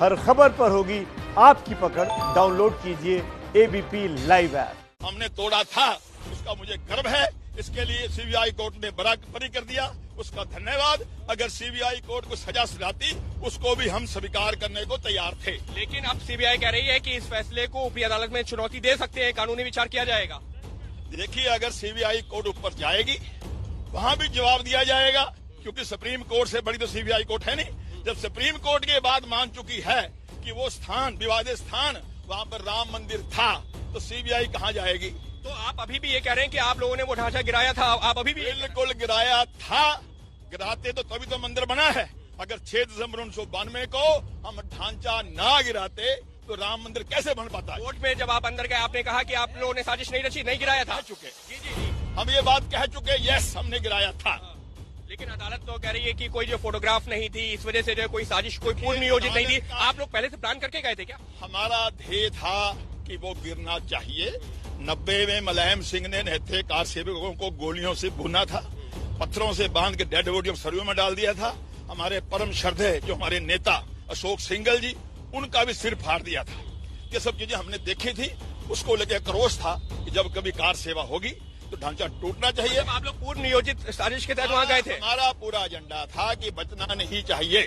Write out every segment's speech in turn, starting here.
हर खबर पर होगी आपकी पकड़। डाउनलोड कीजिए एबीपी लाइव ऐप। हमने तोड़ा था, उसका मुझे गर्व है। इसके लिए सीबीआई कोर्ट ने बरी कर दिया, उसका धन्यवाद। अगर सीबीआई कोर्ट को सजा सुनाती, उसको भी हम स्वीकार करने को तैयार थे। लेकिन अब सीबीआई कह रही है कि इस फैसले को ऊपरी अदालत में चुनौती दे सकते हैं, कानूनी विचार किया जाएगा। देखिए, अगर सीबीआई कोर्ट ऊपर जाएगी, वहां भी जवाब दिया जाएगा, क्योंकि सुप्रीम कोर्ट से बड़ी तो सीबीआई कोर्ट है नहीं। जब सुप्रीम कोर्ट ये बात मान चुकी है कि वो स्थान, विवादित स्थान, वहां पर राम मंदिर था, तो सीबीआई कहां जाएगी? तो आप अभी भी ये कह रहे हैं कि आप लोगों ने वो ढांचा गिराया था, आप अभी भी? बिल्कुल गिराया था। गिराते तो तभी तो मंदिर बना है। अगर 6 दिसंबर 1992 को हम ढांचा ना गिराते तो राम मंदिर कैसे बन पाता है? कोर्ट में जब आप अंदर गए, आपने कहा कि आप लोगों ने साजिश नहीं रची, नहीं गिराया था। कह चुके हम ये बात कह चुके, यस हमने गिराया था। लेकिन अदालत तो कह रही है कि कोई जो फोटोग्राफ नहीं थी, इस वजह से जो कोई साजिश, कोई पूर्व नियोजित नहीं थी। आप लोग पहले से प्लान करके गए थे क्या? हमारा ध्येय था कि वो गिरना चाहिए। 90 में मुलायम सिंह ने नेते कार सेवकों को गोलियों से भुना था, पत्थरों से बांध के डेड बॉडी सरयू में डाल दिया था। हमारे परम श्रद्धेय जो हमारे नेता अशोक सिंघल जी, उनका भी सिर फाड़ दिया था। ये सब चीजें हमने देखी थी। उसको लेकर क्रोध था कि जब कभी कार सेवा होगी तो ढांचा टूटना चाहिए। आप लोग पूर्व नियोजित साजिश के तहत वहाँ गए थे? हमारा पूरा एजेंडा था कि बचना नहीं चाहिए,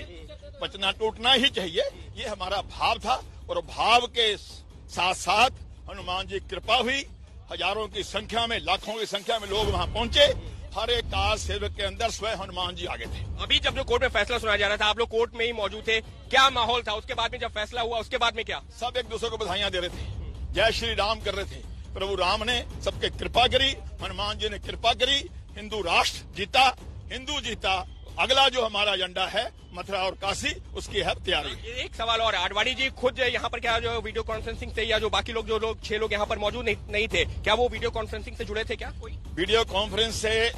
बचना टूटना ही चाहिए। ये हमारा भाव था, और भाव के साथ साथ हनुमान जी की कृपा हुई। हजारों की संख्या में, लाखों की संख्या में लोग वहाँ पहुंचे। हर एक कार सेवक के अंदर स्वयं हनुमान जी आगे थे। अभी जब जो कोर्ट में फैसला सुनाया जा रहा था, आप लोग कोर्ट में ही मौजूद थे, क्या माहौल था? उसके बाद में जब फैसला हुआ, उसके बाद में क्या? सब एक दूसरे को बधाइयां दे रहे थे, जय श्री राम कर रहे थे। प्रभु राम ने सबके कृपा करी, हनुमान जी ने कृपा करी, हिंदू राष्ट्र जीता, हिंदू जीता। अगला जो हमारा एजेंडा है मथुरा और काशी, उसकी है तैयारी। एक सवाल और, आडवाणी जी खुद यहाँ पर क्या जो वीडियो कॉन्फ्रेंसिंग से, या जो बाकी लोग, जो लोग 6 लोग यहाँ पर मौजूद नहीं थे, क्या वो वीडियो कॉन्फ्रेंसिंग से जुड़े थे? क्या कोई वीडियो कॉन्फ्रेंस से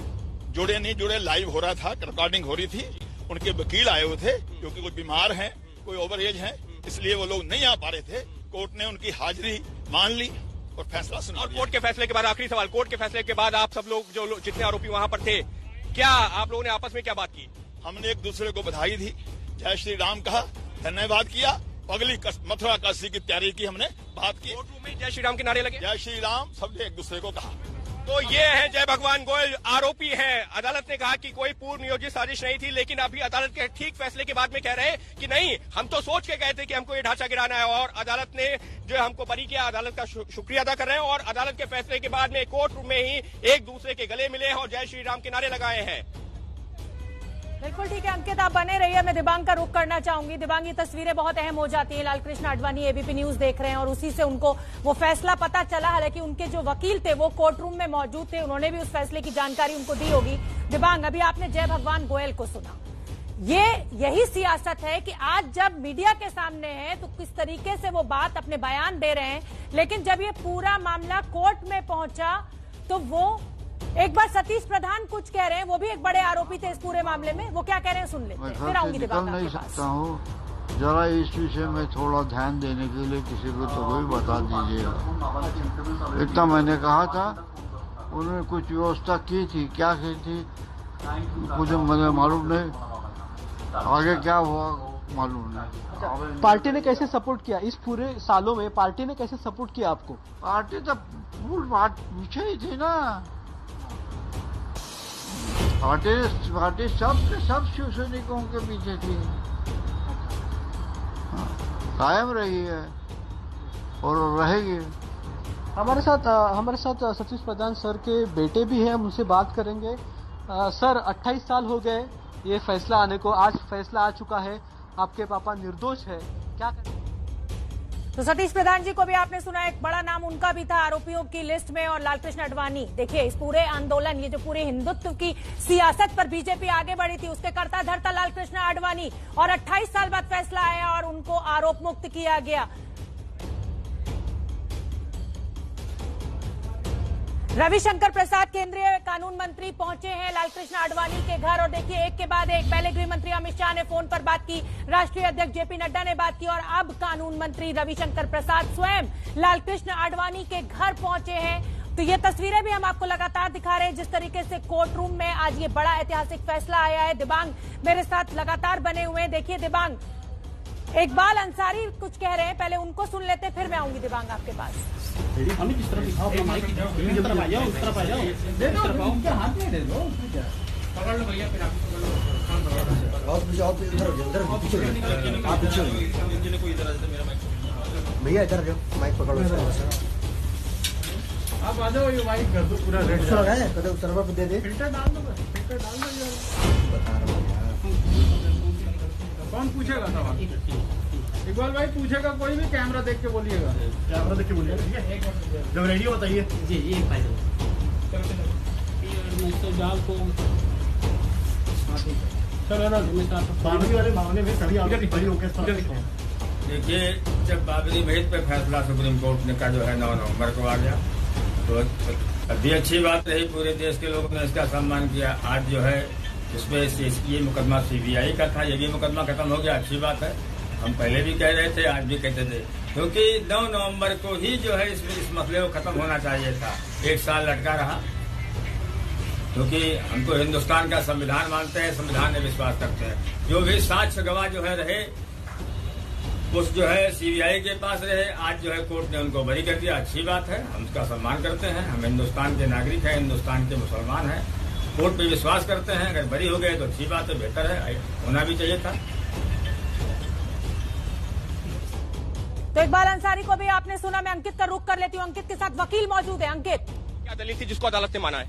जुड़े नहीं जुड़े, लाइव हो रहा था, रिकॉर्डिंग हो रही थी। उनके वकील आए हुए थे, क्योंकि कोई बीमार हैं, कोई ओवर एज है, इसलिए वो लोग नहीं आ पा रहे थे। कोर्ट ने उनकी हाजिरी मान ली और फैसला सुना। और कोर्ट के फैसले के बाद, आखिरी सवाल, कोर्ट के फैसले के बाद आप सब लोग, जो जितने आरोपी वहाँ पर थे, क्या आप लोगों ने आपस में क्या बात की? हमने एक दूसरे को बधाई दी, जय श्री राम कहा, धन्यवाद किया। अगली मथुरा काशी की तैयारी की, हमने बात की। कोर्ट रूम में जय श्री राम के नारे लगे, जय श्री राम सबने एक दूसरे को कहा। तो ये है जय भगवान गोयल, आरोपी हैं। अदालत ने कहा कि कोई पूर्व नियोजित साजिश नहीं थी, लेकिन अभी अदालत के ठीक फैसले के बाद में कह रहे हैं कि नहीं, हम तो सोच के गए थे कि हमको ये ढांचा गिराना है, और अदालत ने जो हमको बरी किया, अदालत का शुक्रिया अदा कर रहे हैं। और अदालत के फैसले के बाद में कोर्ट रूम में ही एक दूसरे के गले मिले हैं और जय श्री राम के नारे लगाए हैं। बिल्कुल ठीक है अंकित, आप बने रहिए। मैं दिबांग का रुख करना चाहूंगी। दिबांग, ये तस्वीरें बहुत अहम हो जाती हैं। लालकृष्ण आडवाणी एबीपी न्यूज देख रहे हैं और उसी से उनको वो फैसला पता चला। हालांकि उनके जो वकील थे वो कोर्ट रूम में मौजूद थे, उन्होंने भी उस फैसले की जानकारी उनको दी होगी। दिबांग, अभी आपने जय भगवान गोयल को सुना। यही सियासत है कि आज जब मीडिया के सामने है तो किस तरीके से वो बात, अपने बयान दे रहे हैं, लेकिन जब ये पूरा मामला कोर्ट में पहुंचा तो वो एक बार सतीश प्रधान कुछ कह रहे हैं, वो भी एक बड़े आरोपी थे इस पूरे मामले में। वो क्या कह रहे हैं सुन लेते हैं, फिर आऊंगी दिबांग नहीं आपके पास। सकता हूँ, जरा इस विषय में थोड़ा ध्यान देने के लिए किसी को तो कोई बता दीजिए। इतना मैंने कहा था, उन्होंने कुछ व्यवस्था की थी, क्या की थी मुझे मालूम नहीं, आगे क्या हुआ मालूम नहीं। पार्टी ने कैसे सपोर्ट किया इस पूरे सालों में? पार्टी ने कैसे सपोर्ट किया आपको? पार्टी तो मूल बात पीछे ही थी ना। पार्टी सब शिवसैनिकों के पीछे थी, कायम रही है और रहेगी। हमारे साथ सतीश प्रधान सर के बेटे भी हैं, हम उनसे बात करेंगे। सर, 28 साल हो गए ये फैसला आने को, आज फैसला आ चुका है, आपके पापा निर्दोष है, क्या करें? तो सतीश प्रधान जी को भी आपने सुना, एक बड़ा नाम उनका भी था आरोपियों की लिस्ट में। और लालकृष्ण आडवाणी, देखिए इस पूरे आंदोलन, ये जो पूरे हिंदुत्व की सियासत पर बीजेपी आगे बढ़ी थी, उसके कर्ता धर्ता लालकृष्ण आडवाणी, और 28 साल बाद फैसला आया और उनको आरोप मुक्त किया गया। रविशंकर प्रसाद केंद्रीय कानून मंत्री पहुंचे हैं लालकृष्ण आडवाणी के घर, और देखिए एक के बाद एक, पहले गृह मंत्री अमित शाह ने फोन पर बात की, राष्ट्रीय अध्यक्ष जेपी नड्डा ने बात की, और अब कानून मंत्री रविशंकर प्रसाद स्वयं लालकृष्ण आडवाणी के घर पहुंचे हैं। तो ये तस्वीरें भी हम आपको लगातार दिखा रहे हैं, जिस तरीके से कोर्ट रूम में आज ये बड़ा ऐतिहासिक फैसला आया है। दिबांग मेरे साथ लगातार बने हुए हैं। देखिए दिबांग, इकबाल अंसारी कुछ कह रहे हैं, पहले उनको सुन लेते फिर मैं आऊंगी दिबांग आपके पास। हमें किस तरफ दिखाओ अपना माइक, इस तरफ आ जाओ, इस तरफ आ जाओ, दे दो, उनके हाथ में दे दो, पकड़ लो भैया, फिर आप और पीछे उधर पीछे आप पीछे कोई इधर आ जाए, मेरा माइक भैया इधर जाओ, माइक पकड़ो, आप आ जाओ, ये माइक कर दो पूरा रेड लगा है, कदम सर्वर पे दे दे, फिल्टर डाल दो, बस फिल्टर डाल दो, बता रहा हूं यार, कौन पूछेगा सवाल? इकबाल भाई पूछेगा, कोई भी कैमरा देख के बोलिएगा, कैमरा देख के बोलिएगा, ठीक है? जब रेडी हो बताइए। जी ये डाल को चलो ना, बाबरी वाले मामले में सभी आगे खड़ी होकर देखिए, जब बाबरी मस्जिद पे फैसला सुप्रीम कोर्ट ने का जो है 9 नवंबर को आ गया, तो अभी अच्छी बात रही, पूरे देश के लोगों ने इसका सम्मान किया। आज जो है इसमें ये मुकदमा CBI का था, ये भी मुकदमा खत्म हो गया, अच्छी बात है। हम पहले भी कह रहे थे, आज भी कहते थे, क्योंकि 9 नवंबर को ही जो है इस मसले को खत्म होना चाहिए था। 1 साल लटका रहा, क्योंकि हम तो हिंदुस्तान का संविधान मानते हैं, संविधान में विश्वास करते हैं। जो भी साक्ष्य गवाह जो है रहे, उस जो है CBI के पास रहे, आज जो है कोर्ट ने उनको बरी कर दिया, अच्छी बात है, हम उसका सम्मान करते हैं। हम हिंदुस्तान के नागरिक हैं, हिंदुस्तान के मुसलमान हैं, कोर्ट पे विश्वास करते हैं। अगर बरी हो गए तो अच्छी बात है, बेहतर है, होना भी चाहिए था। तो इकबाल अंसारी को भी आपने सुना, मैं अंकित का रुख कर लेती हूँ, अंकित के साथ वकील मौजूद है। अंकित, क्या दलील थी जिसको अदालत ने माना है?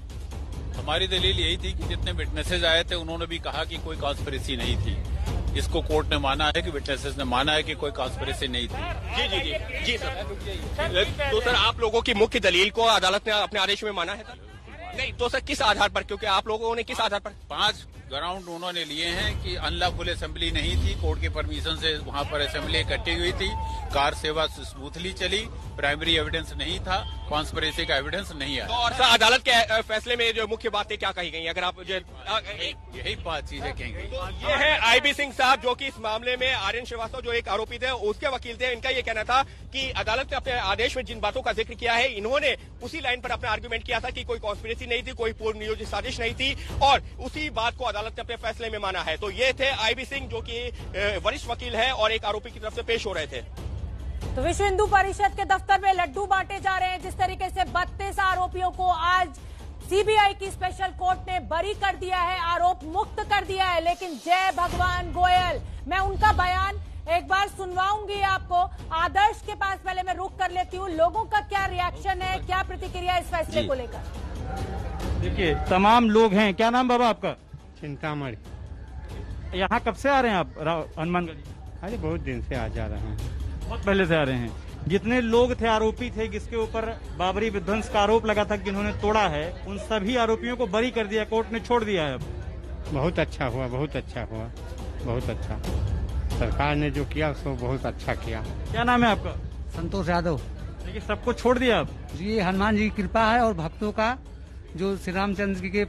हमारी दलील यही थी कि जितने विटनेसेस आए थे उन्होंने भी कहा कि कोई कॉन्स्पिरेसी नहीं थी। इसको कोर्ट ने माना है कि विटनेसेस ने माना है कि कोई कॉन्स्पिरेसी नहीं थी। जी जी जी जी सर। तो सर आप लोगों की मुख्य दलील को अदालत ने अपने आदेश में माना है सर? नहीं तो सर किस आधार पर, क्योंकि आप लोगों ने किस आधार पर? 5 ग्राउंड उन्होंने लिए हैं कि अनलॉफुल असेंबली नहीं थी, कोर्ट के परमिशन से वहां पर असेंबली इकट्ठी हुई थी, कार सेवा स्मूथली चली, प्राइमरी एविडेंस नहीं था, कॉन्स्पिरेसी का एविडेंस नहीं आया। तो और सर अदालत के फैसले में जो मुख्य बातें क्या कही गई, अगर आप यही 5 चीजें कहेंगे। तो ये है IB सिंह साहब, जो कि इस मामले में आर्यन श्रीवास्तव जो एक आरोपी थे उसके वकील थे। इनका ये कहना था कि अदालत ने अपने आदेश में जिन बातों का जिक्र किया है, इन्होंने उसी लाइन पर अपना आर्ग्यूमेंट किया था कि कोई कॉन्स्पिरेसी नहीं थी, कोई पूर्व नियोजित साजिश नहीं थी, और उसी बात को अदालत ने अपने फैसले में माना है। तो ये थे IB सिंह, जो कि वरिष्ठ वकील है और एक आरोपी की तरफ से पेश हो रहे थे। तो विश्व हिंदू परिषद के दफ्तर में लड्डू बांटे जा रहे हैं। जिस तरीके से 32 आरोपियों को आज CBI की स्पेशल कोर्ट ने बरी कर दिया है, आरोप मुक्त कर दिया है, लेकिन जय भगवान गोयल, मैं उनका बयान एक बार सुनवाऊंगी आपको। आदर्श के पास पहले मैं रुक कर लेती हूँ, लोगों का क्या रिएक्शन है, क्या प्रतिक्रिया इस फैसले को लेकर? देखिए, तमाम लोग हैं। क्या नाम बाबा आपका? चिंतामणि। यहाँ कब से आ रहे हैं आप हनुमानगढ़? अरे बहुत दिन से आ जा रहे हैं, बहुत पहले से आ रहे हैं। जितने लोग थे, आरोपी थे, जिसके ऊपर बाबरी विध्वंस का आरोप लगा था कि इन्होंने तोड़ा है, उन सभी आरोपियों को बरी कर दिया, कोर्ट ने छोड़ दिया है। अब बहुत अच्छा हुआ, बहुत अच्छा हुआ, बहुत अच्छा। सरकार ने जो किया उसको बहुत अच्छा किया। क्या नाम है आपका? संतोष यादव। देखिए, सबको छोड़ दिया अब। जी, हनुमान जी की कृपा है और भक्तों का, जो श्री रामचंद्र जी के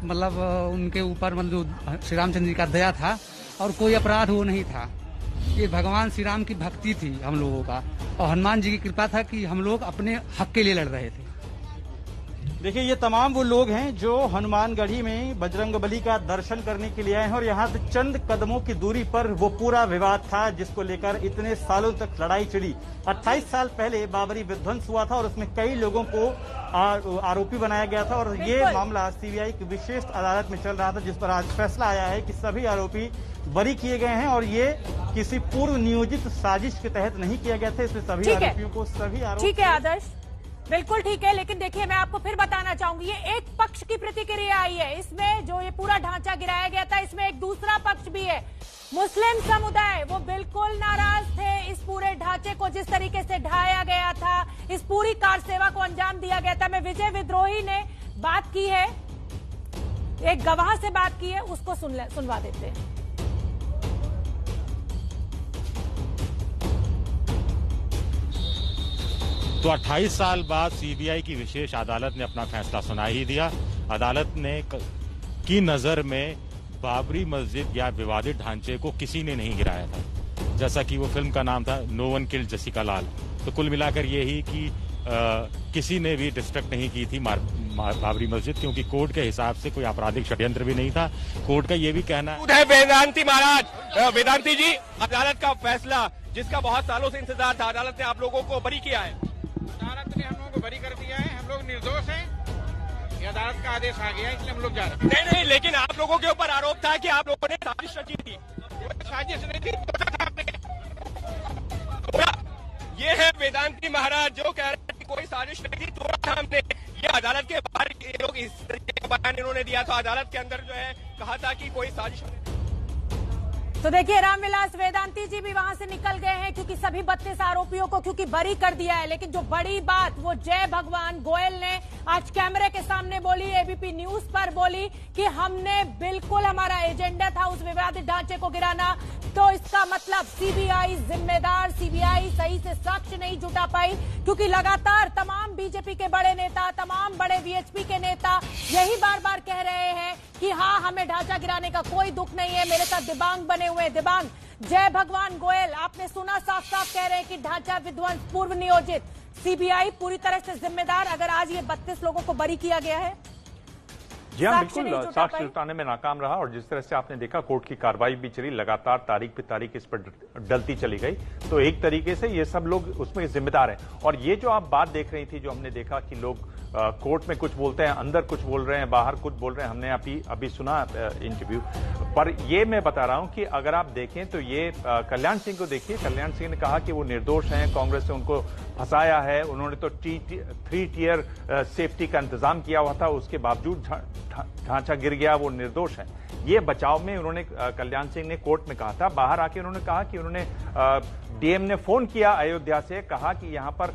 मतलब उनके ऊपर मतलब श्री रामचंद्र जी का दया था और कोई अपराध वो नहीं था। ये भगवान श्री राम की भक्ति थी हम लोगों का, और हनुमान जी की कृपा था कि हम लोग अपने हक के लिए लड़ रहे थे। देखिए, ये तमाम वो लोग हैं जो हनुमानगढ़ी में बजरंगबली का दर्शन करने के लिए आए हैं, और यहाँ से चंद कदमों की दूरी पर वो पूरा विवाद था जिसको लेकर इतने सालों तक लड़ाई छिड़ी। 28 साल पहले बाबरी विध्वंस हुआ था और उसमें कई लोगों को आरोपी बनाया गया था, और ये मामला CBI की विशेष अदालत में चल रहा था, जिस पर आज फैसला आया है कि सभी आरोपी बरी किए गए हैं, और ये किसी पूर्व नियोजित साजिश के तहत नहीं किया गया था। इसमें सभी आरोपियों को सभी आरोप। ठीक है आदर्श, बिल्कुल ठीक है, लेकिन देखिए मैं आपको फिर बताना चाहूंगी, ये एक पक्ष की प्रतिक्रिया आई है। इसमें जो ये पूरा ढांचा गिराया गया था, इसमें एक दूसरा पक्ष भी है। मुस्लिम समुदाय वो बिल्कुल नाराज थे इस पूरे ढांचे को जिस तरीके से ढाया गया था, इस पूरी कार सेवा को अंजाम दिया गया था। मैं विजय विद्रोही ने बात की है, एक गवाह से बात की है, उसको सुनवा देते हैं। तो 28 साल बाद CBI की विशेष अदालत ने अपना फैसला सुना ही दिया। अदालत ने की नजर में बाबरी मस्जिद या विवादित ढांचे को किसी ने नहीं गिराया था, जैसा कि वो फिल्म का नाम था नो वन किल्ड जसिका लाल। तो कुल मिलाकर यही कि किसी ने भी डिस्ट्रक्ट नहीं की थी बाबरी मस्जिद, क्योंकि कोर्ट के हिसाब से कोई आपराधिक षड्यंत्र भी नहीं था। कोर्ट का ये भी कहना है। वेदांती महाराज, वेदांती जी, अदालत का फैसला जिसका बहुत सालों से इंतजार था, अदालत ने आप लोगों को बरी किया है। अदालत ने हम लोगों को बरी कर दिया है, हम लोग निर्दोष हैं। ये अदालत का आदेश आ गया है, इसलिए हम लोग जा रहे हैं। नहीं, लेकिन आप लोगों के ऊपर आरोप था कि आप लोगों ने साजिश रची थी। साजिश नहीं थी, ये है वेदांती महाराज जो कह रहे हैं कि कोई साजिश नहीं थी, तोड़ा था हमने। ये अदालत के बाहर ये लोग इस तरीके का बयान इन्होंने दिया था। अदालत के अंदर जो है कहा था कि कोई साजिश नहीं। तो देखिए, रामविलास वेदांती जी भी वहां से निकल गए हैं क्योंकि सभी 32 आरोपियों को क्योंकि बरी कर दिया है। लेकिन जो बड़ी बात वो जय भगवान गोयल ने आज कैमरे के सामने बोली, एबीपी न्यूज पर बोली कि हमने बिल्कुल, हमारा एजेंडा था उस विवादित ढांचे को गिराना। तो इसका मतलब सीबीआई जिम्मेदार, सीबीआई सही से साक्ष्य नहीं जुटा पाई क्योंकि लगातार तमाम बीजेपी के बड़े नेता, तमाम बड़े वीएचपी के नेता यही बार बार कह रहे हैं कि हाँ, हमें ढांचा गिराने का कोई दुख नहीं है। मेरे साथ दिबांग बने हुए, दिबांग, जय भगवान गोयल, आपने सुना, साफ साफ कह रहे हैं कि ढांचा विध्वंस पूर्व नियोजित, सीबीआई पूरी तरह से जिम्मेदार अगर आज ये 32 लोगों को बरी किया गया है। जी हाँ, बिल्कुल साक्ष्य जुटाने में नाकाम रहा और जिस तरह से आपने देखा कोर्ट की कार्रवाई भी चली, लगातार तारीख पे तारीख इस पर डलती चली गई। तो एक तरीके से ये सब लोग उसमें जिम्मेदार हैं। और ये जो आप बात देख रही थी, जो हमने देखा कि लोग कोर्ट में कुछ बोलते हैं, अंदर कुछ बोल रहे हैं, बाहर कुछ बोल रहे हैं, हमने अभी सुना इंटरव्यू पर। ये मैं बता रहा हूं कि अगर आप देखें तो ये कल्याण सिंह को देखिए, कल्याण सिंह ने कहा कि वो निर्दोष हैं, कांग्रेस ने उनको फंसाया है, उन्होंने तो 3 टियर सेफ्टी का इंतजाम किया हुआ था, उसके बावजूद ढांचा गिर गया, वो निर्दोष है। ये बचाव में उन्होंने कल्याण सिंह ने कोर्ट में कहा था। बाहर आके उन्होंने कहा कि उन्होंने डीएम ने फोन किया अयोध्या से, कहा कि यहाँ पर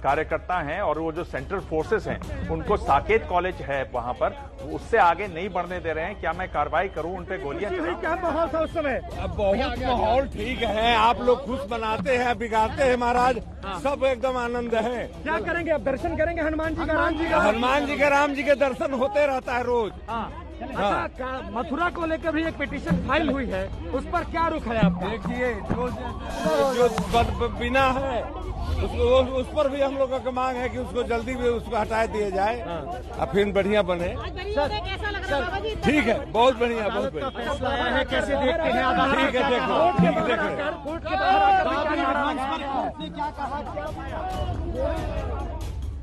कार्यकर्ता हैं और वो जो सेंट्रल फोर्सेस हैं उनको साकेत कॉलेज है वहां पर, उससे आगे नहीं बढ़ने दे रहे हैं, क्या मैं कार्रवाई करूं, उन पे गोलियां चलाऊं? क्या माहौल था उस समय? अब बहुत माहौल ठीक है, आप लोग खुश बनाते हैं, बिगाड़ते हैं महाराज, सब एकदम आनंद है। क्या करेंगे अब? दर्शन करेंगे हनुमान जी का, राम जी का? हनुमान जी के, राम जी के दर्शन होते रहता है रोज। अच्छा, मथुरा को लेकर भी एक पिटीशन फाइल हुई है, उस पर क्या रुख है आपका? देखिए, जो बिना है उस पर भी हम लोगों का मांग है कि उसको जल्दी भी उसको हटा दिया जाए और फिर बढ़िया बने। ठीक है, बहुत बढ़िया, बहुत बढ़िया। कैसे देखते हैं? ठीक है, देखो,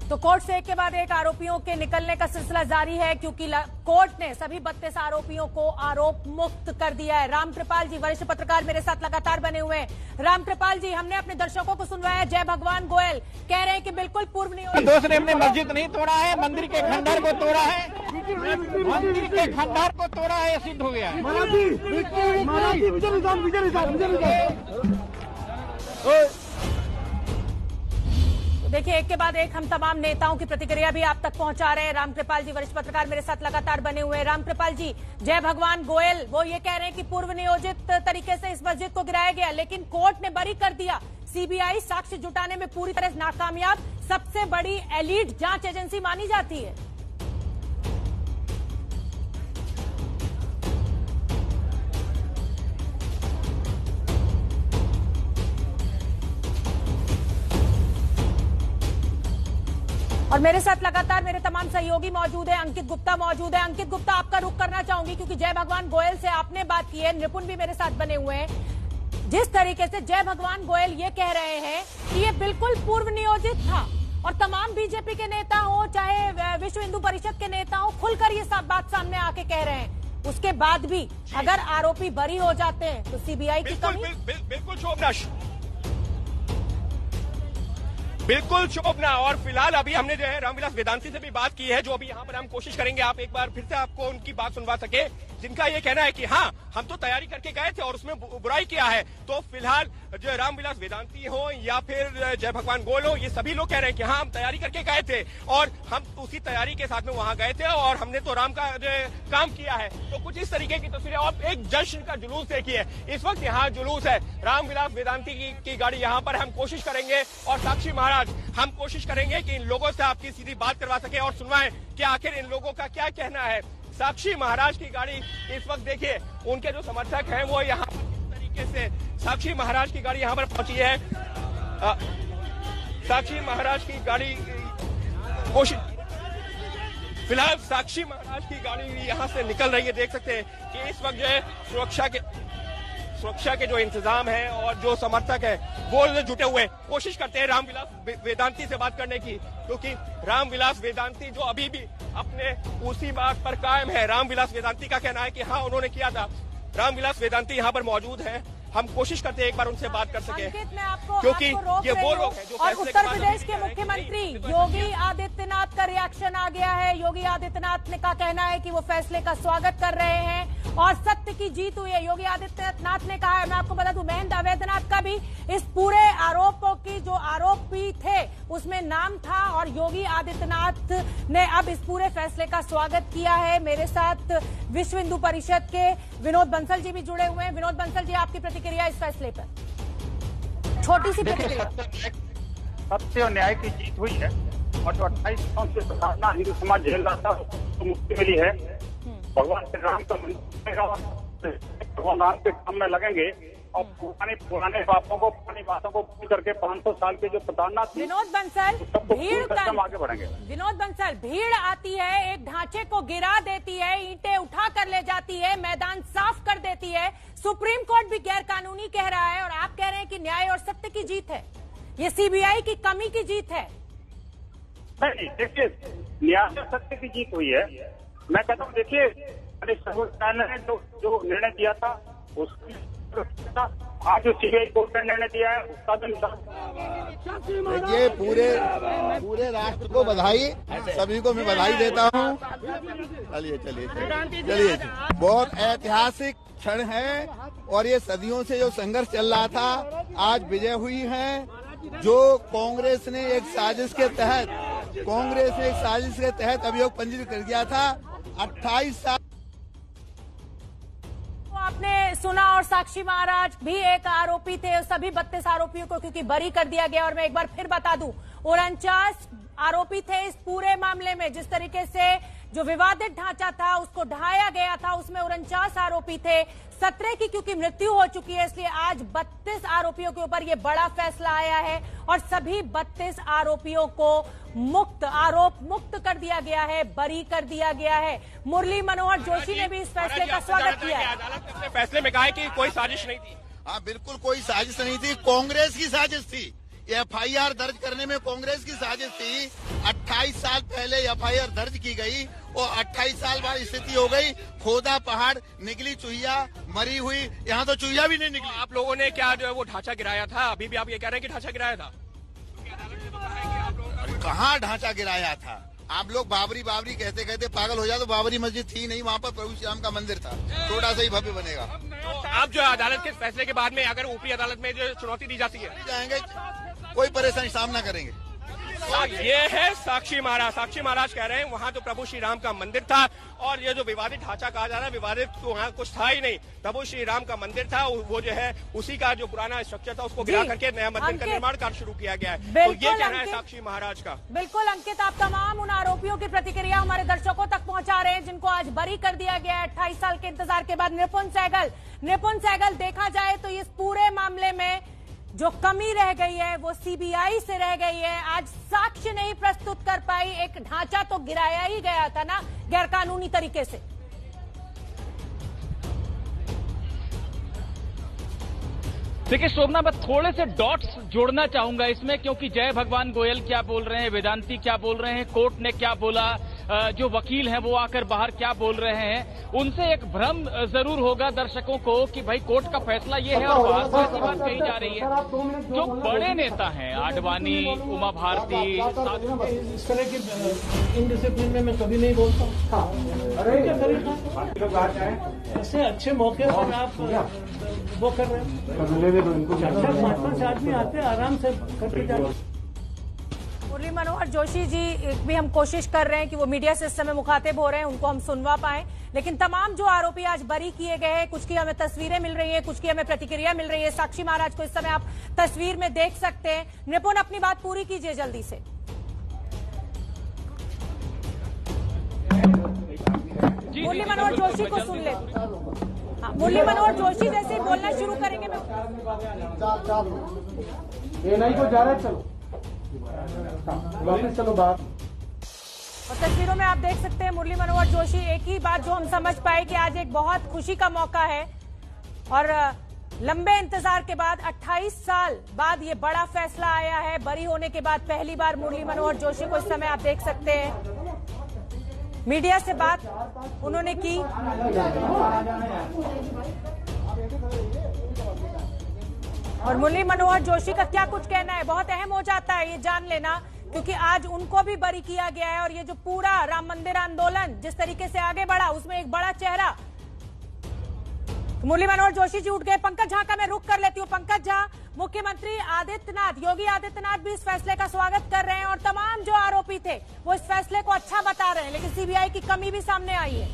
तो कोर्ट से एक के बाद एक आरोपियों के निकलने का सिलसिला जारी है क्योंकि कोर्ट ने सभी 32 आरोपियों को आरोप मुक्त कर दिया है। रामकृपाल जी, वरिष्ठ पत्रकार, मेरे साथ लगातार बने हुए हैं। रामकृपाल जी, हमने अपने दर्शकों को सुनवाया, जय भगवान गोयल कह रहे हैं कि बिल्कुल पूर्व नियोजित। दोस्त ने हमने मस्जिद नहीं तोड़ा है, मंदिर के खंडहर को तोड़ा है, मंदिर के खंडहर को तोड़ा है, सिद्ध हो गया। देखिए, एक के बाद एक हम तमाम नेताओं की प्रतिक्रिया भी आप तक पहुंचा रहे हैं। रामकृपाल जी, वरिष्ठ पत्रकार, मेरे साथ लगातार बने हुए हैं। रामकृपाल जी, जय भगवान गोयल वो ये कह रहे हैं कि पूर्व नियोजित तरीके से इस मस्जिद को गिराया गया, लेकिन कोर्ट ने बरी कर दिया। सीबीआई साक्ष्य जुटाने में पूरी तरह नाकामयाब, सबसे बड़ी एलीट जांच एजेंसी मानी जाती है। और मेरे साथ लगातार मेरे तमाम सहयोगी मौजूद हैं। अंकित गुप्ता मौजूद है। अंकित गुप्ता, आपका रुख करना चाहूंगी क्योंकि जय भगवान गोयल से आपने बात की है, निपुण भी मेरे साथ बने हुए हैं। जिस तरीके से जय भगवान गोयल ये कह रहे हैं कि ये बिल्कुल पूर्व नियोजित था और तमाम बीजेपी के नेता हो चाहे विश्व हिंदू परिषद के नेता हो, खुलकर ये सब बात सामने आके कह रहे हैं, उसके बाद भी अगर आरोपी बरी हो जाते हैं तो सीबीआई की कमी? बिल्कुल शोभना, बिल्कुल शोभना। और फिलहाल अभी हमने जो है रामविलास वेदांती से भी बात की है, जो अभी यहाँ पर हम कोशिश करेंगे आप एक बार फिर से आपको उनकी बात सुनवा सके, जिनका ये कहना है कि हाँ, हम तो तैयारी करके गए थे और उसमें बुराई किया है। तो फिलहाल जो रामविलास वेदांती हो या फिर जय भगवान गोयल हो, ये सभी लोग कह रहे हैं कि हाँ, हम तैयारी करके गए थे और हम उसी तैयारी के साथ में वहां गए थे और हमने तो राम का काम किया है। तो कुछ इस तरीके की तस्वीरें और एक जश्न का जुलूस देखिए। इस वक्त यहाँ जुलूस है, रामविलास वेदांती की गाड़ी यहाँ पर। हम कोशिश करेंगे और साक्षी महाराज, हम कोशिश करेंगे कि इन लोगों से आपकी सीधी बात करवा सके और सुनवाएं कि आखिर इन लोगों का क्या कहना है। साक्षी महाराज की गाड़ी इस वक्त देखिए, उनके जो समर्थक हैं वो यहाँ पर किस तरीके से साक्षी महाराज की गाड़ी यहाँ पर पहुंची है। साक्षी महाराज की गाड़ी फिलहाल साक्षी महाराज की गाड़ी यहाँ से निकल रही है। देख सकते हैं कि इस वक्त जो है सुरक्षा के जो इंतजाम है और जो समर्थक है वो जुटे हुए कोशिश करते हैं रामविलास वेदांती से बात करने की, क्योंकि रामविलास वेदांती जो अभी भी अपने उसी बात पर कायम है। रामविलास वेदांती का कहना है कि हाँ उन्होंने किया था। रामविलास वेदांती यहाँ पर मौजूद है, हम कोशिश करते हैं एक बार उनसे बात कर सके, क्योंकि ये वो लोग हैं जो और उत्तर प्रदेश के मुख्यमंत्री योगी आदित्यनाथ का रिएक्शन आ गया है। योगी आदित्यनाथ ने का कहना है कि वो फैसले का स्वागत कर रहे हैं और सत्य की जीत हुई है। योगी आदित्यनाथ ने कहा है, मैं आपको बता दूं, महेंद्र अवैधनाथ का भी इस पूरे आरोपों की जो आरोपी थे उसमें नाम था और योगी आदित्यनाथ ने अब इस पूरे फैसले का स्वागत किया है। मेरे साथ विश्व हिंदू परिषद के विनोद बंसल जी भी जुड़े हुए हैं। विनोद बंसल जी, आपकी प्रतिक्रिया इस फैसले पर, छोटी सी प्रतिक्रिया। सत्य और न्याय की जीत हुई है और जो 28 साल से साधना हिंदू समाज झेल रहा था उसको मुक्ति मिली है। भगवान श्री राम का भगवान राम के काम में लगेंगे और पुराने पापों को, पुरानी बातों को भूल करके 500 साल के जो प्रताड़ना थी, विनोद बंसल, भीड़ आगे बढ़ेंगे। विनोद बंसल, भीड़ आती है, एक ढांचे को गिरा देती है, ईंटें उठा कर ले जाती है, मैदान साफ कर देती है। सुप्रीम कोर्ट भी गैर कानूनी कह रहा है और आप कह रहे हैं कि न्याय और सत्य की जीत है, ये सीबीआई की कमी की जीत है। नहीं, देखिए, न्याय और सत्य की जीत हुई है। मैं कहता हूँ, देखिए, सर्वोच्च न्यायालय ने जो निर्णय दिया था उसकी आज जो सीबीआई कोर्ट ने निर्णय दिया है उसका भी देखिए, पूरे राष्ट्र को बधाई, सभी को मैं बधाई देता हूँ। चलिए, बहुत ऐतिहासिक क्षण है और ये सदियों से जो संघर्ष चल रहा था आज विजय हुई है। जो कांग्रेस ने एक साजिश के तहत अभियोग पंजीकृत कर दिया था 28 साल। आपने सुना और साक्षी महाराज भी एक आरोपी थे। सभी 32 आरोपियों को क्योंकि बरी कर दिया गया और मैं एक बार फिर बता दूं, 49 आरोपी थे इस पूरे मामले में। जिस तरीके से जो विवादित ढांचा था उसको ढाया गया था, उसमें 49 आरोपी थे। 17 की क्योंकि मृत्यु हो चुकी है इसलिए आज 32 आरोपियों के ऊपर ये बड़ा फैसला आया है और सभी 32 आरोपियों को आरोप मुक्त कर दिया गया है, बरी कर दिया गया है। मुरली मनोहर जोशी ने भी इस फैसले का स्वागत किया है। अदालत ने अपने फैसले में कहा है कि कोई साजिश नहीं थी। हाँ, बिल्कुल कोई साजिश नहीं थी, कांग्रेस की साजिश थी। एफआईआर दर्ज करने में कांग्रेस की साजिश थी। 28 साल पहले एफआईआर दर्ज की गई और 28 साल बाद स्थिति हो गई, खोदा पहाड़, निकली चुहिया, मरी हुई, यहाँ तो चुहिया भी नहीं निकली। आप लोगों ने क्या जो है वो ढांचा गिराया था? अभी भी आप ये कह रहे हैं कि ढांचा गिराया था? कहाँ ढांचा गिराया था? आप लोग बाबरी कहते कहते पागल हो जाए तो बाबरी मस्जिद थी नहीं, वहाँ पर प्रभु श्री राम का मंदिर था, छोटा सा ही भव्य बनेगा। तो आप जो अदालत के फैसले के बाद में अगर ऊपरी अदालत में जो चुनौती दी जाती है, जाएंगे, कोई परेशानी सामना करेंगे। ये है साक्षी महाराज। साक्षी महाराज कह रहे हैं वहां तो प्रभु श्री राम का मंदिर था और ये जो विवादित ढांचा कहा जा रहा है, विवादित तो वहाँ कुछ था ही नहीं। प्रभु श्री राम का मंदिर था, वो जो है उसी का जो पुराना स्ट्रक्चर था उसको गिरा करके नया मंदिर का निर्माण कार्य शुरू किया गया है। तो ये कहना है साक्षी महाराज का। बिल्कुल अंकित, आप तमाम उन आरोपियों की प्रतिक्रिया हमारे दर्शकों तक पहुंचा रहे हैं जिनको आज बरी कर दिया गया है 28 साल के इंतजार के बाद। निपुण सहगल, देखा जाए तो इस पूरे मामले में जो कमी रह गई है वो सीबीआई से रह गई है। आज साक्ष्य नहीं प्रस्तुत कर पाई, एक ढांचा तो गिराया ही गया था ना गैरकानूनी तरीके से। देखिए शोभना, मैं थोड़े से डॉट्स जोड़ना चाहूंगा इसमें, क्योंकि जय भगवान गोयल क्या बोल रहे हैं, वेदांती क्या बोल रहे हैं, कोर्ट ने क्या बोला, जो वकील हैं वो आकर बाहर क्या बोल रहे हैं, उनसे एक भ्रम जरूर होगा दर्शकों को कि भाई कोर्ट का फैसला ये है और बात ऐसी बात कही जा रही है। जो बड़े नेता हैं, आडवाणी, उमा भारती, इस तरह की इनडिसिप्लिन में मैं कभी नहीं बोलता। ऐसे अच्छे मौके पर आप वो कर रहे हैं, 4-5 आदमी आते आराम से करके जाते। मुरली मनोहर जोशी जी भी हम कोशिश कर रहे हैं कि वो मीडिया से इस समय मुखातिब हो रहे हैं, उनको हम सुनवा पाएं, लेकिन तमाम जो आरोपी आज बरी किए गए हैं, कुछ की हमें तस्वीरें मिल रही है, कुछ की हमें प्रतिक्रिया मिल रही है। साक्षी महाराज को इस समय आप तस्वीर में देख सकते हैं। निपुण, अपनी बात पूरी कीजिए जल्दी से। मुरली मनोहर जोशी को सुन ले। मुरली मनोहर जोशी जैसे ही बोलना शुरू करेंगे मैं को जा रहा है, चलो वापस चलो बात। और तस्वीरों में आप देख सकते हैं मुरली मनोहर जोशी। एक ही बात जो हम समझ पाए कि आज एक बहुत खुशी का मौका है और लंबे इंतजार के बाद 28 साल बाद ये बड़ा फैसला आया है। बरी होने के बाद पहली बार मुरली मनोहर जोशी को इस समय आप देख सकते हैं मीडिया से बात उन्होंने की। और मुरली मनोहर जोशी का क्या कुछ कहना है बहुत अहम हो जाता है ये जान लेना, क्योंकि आज उनको भी बरी किया गया है और ये जो पूरा राम मंदिर आंदोलन जिस तरीके से आगे बढ़ा उसमें एक बड़ा चेहरा मुरली मनोहर जोशी जी उठ गए। पंकज झा का मैं रुख कर लेती हूँ। पंकज झा, मुख्यमंत्री आदित्यनाथ योगी आदित्यनाथ भी इस फैसले का स्वागत कर रहे हैं और तमाम जो आरोपी थे वो इस फैसले को अच्छा बता रहे हैं, लेकिन सीबीआई की कमी भी सामने आई है।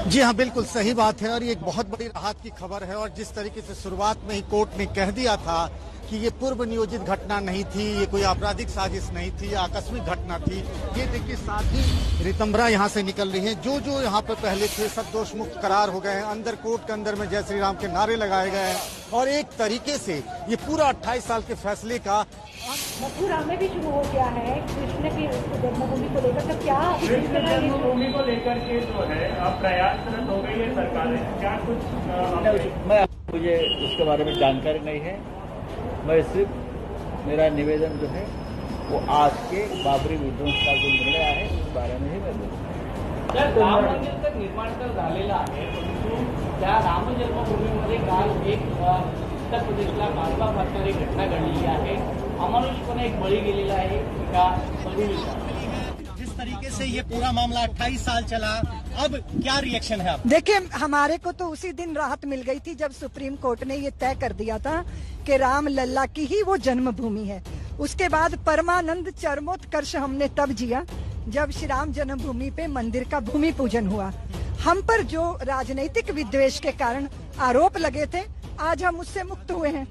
जी हाँ, बिल्कुल सही बात है और ये एक बहुत बड़ी राहत की खबर है। और जिस तरीके से शुरुआत में ही कोर्ट ने कह दिया था कि ये पूर्व नियोजित घटना नहीं थी, ये कोई आपराधिक साजिश नहीं थी, आकस्मिक घटना थी। ये देखिए साथ ही रितंबरा यहाँ से निकल रही हैं, जो जो यहाँ पर पहले थे सब दोष मुक्त करार हो गए हैं। अंदर कोर्ट के अंदर में जय श्री राम के नारे लगाए गए हैं और एक तरीके से ये पूरा 28 साल के फैसले का मथुरा में भी शुरू हो गया है कृष्ण की जन्मभूमि को लेकर। तो क्या कृष्ण जन्मभूमि को लेकर के जो है अब प्रयासरत हो गई है सरकारें, क्या कुछ मुझे उसके बारे में जानकारी नहीं है। मैं सिर्फ मेरा निवेदन जो है वो आज के बाबरी विध्वंस का जो निर्णय आहे उस बारे में ही मैं बोलतो। राम मंदिराचं निर्माण तर झालेलं आहे, परंतु त्या राम जन्मभूमीमध्ये काल एक उत्तर प्रदेशला मालवा फाटणारी घटना घडलेली आहे। अमानुषपणे एक बळी गेलेला आहे एका बहिणीचा। जिस तरीके से ये पूरा मामला 28 साल चला, अब क्या रिएक्शन है आप? देखिए, हमारे को तो उसी दिन राहत मिल गई थी जब सुप्रीम कोर्ट ने ये तय कर दिया था कि राम लल्ला की ही वो जन्मभूमि है। उसके बाद परमानंद चरमोत्कर्ष हमने तब जिया जब श्री राम जन्मभूमि पे मंदिर का भूमि पूजन हुआ। हम पर जो राजनीतिक विद्वेष के कारण आरोप लगे थे, आज हम उससे मुक्त हुए हैं।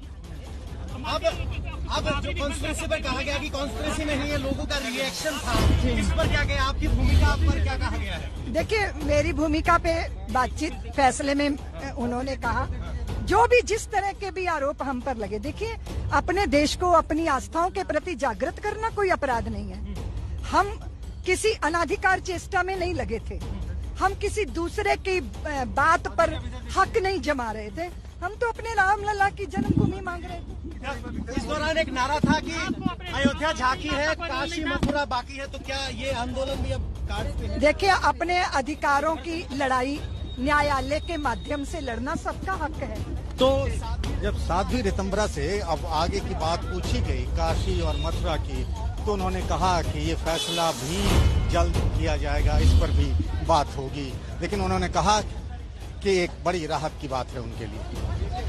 अब जो कॉन्स्पिरेसी पर कहा गया कि कॉन्स्पिरेसी नहीं है, लोगों का रिएक्शन था, इस पर क्या गया, आपकी भूमिका पर क्या कहा गया है? देखिए, मेरी भूमिका पे बातचीत फैसले में उन्होंने कहा जो भी जिस तरह के भी आरोप हम पर लगे। देखिए, अपने देश को अपनी आस्थाओं के प्रति जागृत करना कोई अपराध नहीं है। हम किसी अनाधिकार चेष्टा में नहीं लगे थे, हम किसी दूसरे की बात पर हक नहीं जमा रहे थे, हम तो अपने राम लल्ला की जन्मभूमि मांग रहे थे। इस दौरान एक नारा था कि अयोध्या झांकी है, काशी मथुरा बाकी है, तो क्या ये आंदोलन भी अब काट पे है? देखिए, अपने अधिकारों की लड़ाई न्यायालय के माध्यम से लड़ना सबका हक है। तो जब साध्वी रितंबरा से अब आगे की बात पूछी गई काशी और मथुरा की, तो उन्होंने कहा कि ये फैसला भी जल्द किया जाएगा, इस पर भी बात होगी। लेकिन उन्होंने कहा कि एक बड़ी राहत की बात है उनके लिए।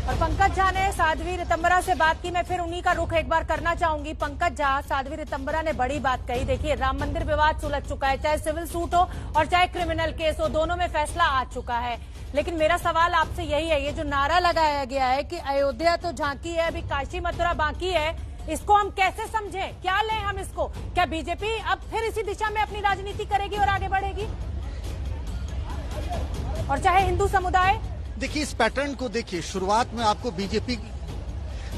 और पंकज झा ने साध्वी रितंबरा से बात की। मैं फिर उन्हीं का रुख एक बार करना चाहूंगी। पंकज झा, साध्वी रितंबरा ने बड़ी बात कही। देखिए, राम मंदिर विवाद सुलझ चुका है, चाहे सिविल सूट हो और चाहे क्रिमिनल केस हो, दोनों में फैसला आ चुका है। लेकिन मेरा सवाल आपसे यही है, ये जो नारा लगाया गया है कि अयोध्या तो झांकी है, अभी काशी मथुरा बाकी है, इसको हम कैसे समझें, क्या लें हम इसको? क्या बीजेपी अब फिर इसी दिशा में अपनी राजनीति करेगी और आगे बढ़ेगी? और चाहे हिंदू समुदाय, देखिए इस पैटर्न को देखिए, शुरुआत में आपको बीजेपी,